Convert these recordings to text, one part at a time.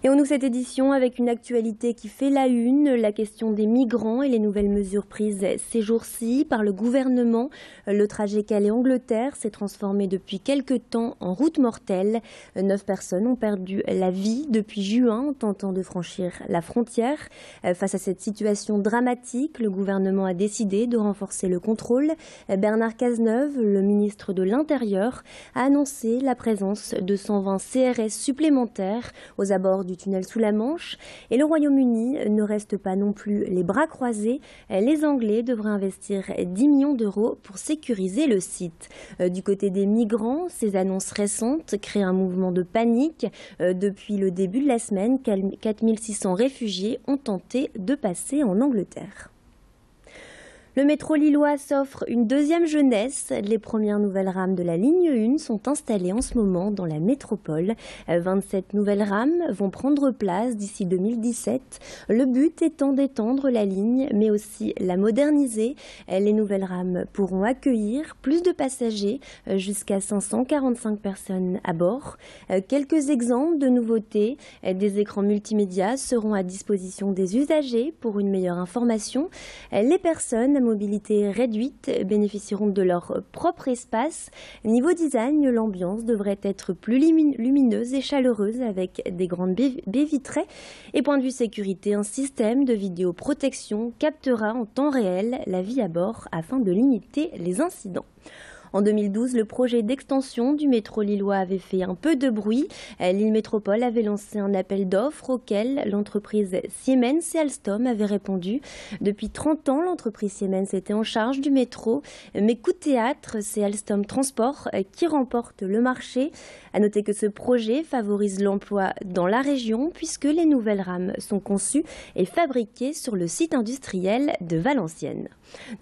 Et on ouvre cette édition avec une actualité qui fait la une, la question des migrants et les nouvelles mesures prises ces jours-ci par le gouvernement. Le trajet Calais-Angleterre s'est transformé depuis quelques temps en route mortelle. 9 personnes ont perdu la vie depuis juin en tentant de franchir la frontière. Face à cette situation dramatique, le gouvernement a décidé de renforcer le contrôle. Bernard Cazeneuve, le ministre de l'Intérieur, a annoncé la présence de 120 CRS supplémentaires aux abords du tunnel sous la Manche. Et le Royaume-Uni ne reste pas non plus les bras croisés. Les Anglais devraient investir 10 millions d'euros pour sécuriser le site. Du côté des migrants, ces annonces récentes créent un mouvement de panique. Depuis le début de la semaine, 4600 réfugiés ont tenté de passer en Angleterre. Le métro lillois s'offre une deuxième jeunesse. Les premières nouvelles rames de la ligne 1 sont installées en ce moment dans la métropole. 27 nouvelles rames vont prendre place d'ici 2017. Le but étant d'étendre la ligne, mais aussi la moderniser. Les nouvelles rames pourront accueillir plus de passagers, jusqu'à 545 personnes à bord. Quelques exemples de nouveautés. Des écrans multimédia seront à disposition des usagers pour une meilleure information. Les personnes à mobilité réduite bénéficieront de leur propre espace. Niveau design, l'ambiance devrait être plus lumineuse et chaleureuse avec des grandes baies vitrées. Et point de vue sécurité, un système de vidéoprotection captera en temps réel la vie à bord afin de limiter les incidents. En 2012, le projet d'extension du métro lillois avait fait un peu de bruit. Lille Métropole avait lancé un appel d'offres auquel l'entreprise Siemens et Alstom avaient répondu. Depuis 30 ans, l'entreprise Siemens était en charge du métro. Mais coup de théâtre, c'est Alstom Transport qui remporte le marché. À noter que ce projet favorise l'emploi dans la région puisque les nouvelles rames sont conçues et fabriquées sur le site industriel de Valenciennes.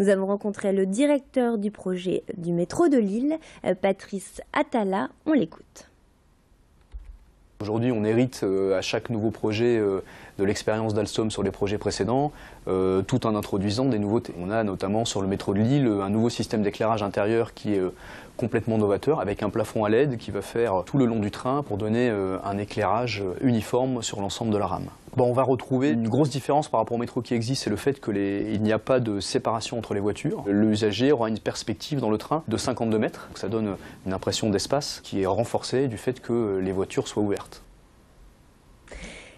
Nous avons rencontré le directeur du projet du métro de Lille, Patrice Attala. On l'écoute. Aujourd'hui, on hérite à chaque nouveau projet de l'expérience d'Alstom sur les projets précédents, tout en introduisant des nouveautés. On a notamment sur le métro de Lille un nouveau système d'éclairage intérieur qui est complètement novateur, avec un plafond à LED qui va faire tout le long du train pour donner un éclairage uniforme sur l'ensemble de la rame. Bon, on va retrouver une grosse différence par rapport au métro qui existe, c'est le fait qu'il n'y a pas de séparation entre les voitures. L'usager aura une perspective dans le train de 52 mètres, donc ça donne une impression d'espace qui est renforcée du fait que les voitures soient ouvertes.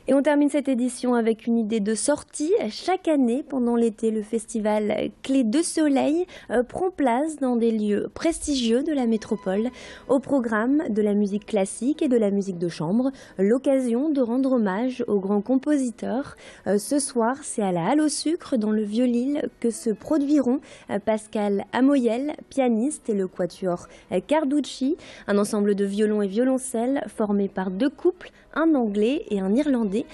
Et on termine cette édition avec une idée de sortie. Chaque année, pendant l'été, le festival Clé de Soleil prend place dans des lieux prestigieux de la métropole. Au programme de la musique classique et de la musique de chambre, l'occasion de rendre hommage aux grands compositeurs. Ce soir, c'est à la Halle au Sucre, dans le Vieux-Lille, que se produiront Pascal Amoyel, pianiste, et le quatuor Carducci, un ensemble de violons et violoncelles formé par 2 couples, un anglais et un irlandais.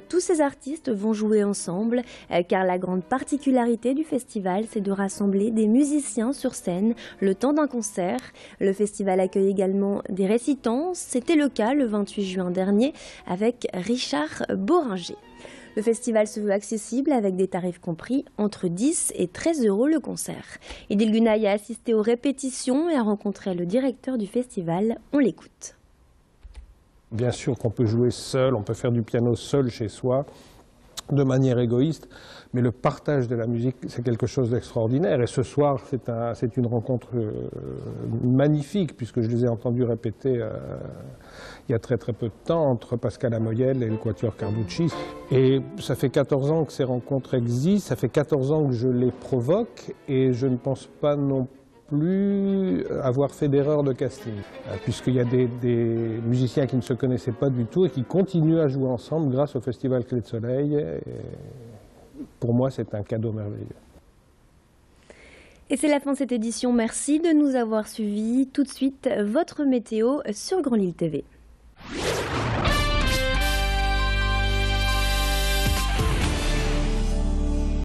Tous ces artistes vont jouer ensemble, car la grande particularité du festival, c'est de rassembler des musiciens sur scène le temps d'un concert. Le festival accueille également des récitants. C'était le cas le 28 juin dernier avec Richard Boringer. Le festival se veut accessible avec des tarifs compris entre 10 et 13 € le concert. Idil Gunay a assisté aux répétitions et a rencontré le directeur du festival. On l'écoute. Bien sûr qu'on peut jouer seul, on peut faire du piano seul chez soi, de manière égoïste, mais le partage de la musique, c'est quelque chose d'extraordinaire. Et ce soir, c'est une rencontre magnifique, puisque je les ai entendus répéter il y a très peu de temps, entre Pascal Amoyel et le quatuor Carducci. Et ça fait 14 ans que ces rencontres existent, ça fait 14 ans que je les provoque, et je ne pense pas non plus avoir fait d'erreur de casting, puisqu'il y a des musiciens qui ne se connaissaient pas du tout et qui continuent à jouer ensemble grâce au Festival Clé de Soleil. Et pour moi, c'est un cadeau merveilleux. Et c'est la fin de cette édition. Merci de nous avoir suivis. Tout de suite, votre météo sur Grand Lille TV.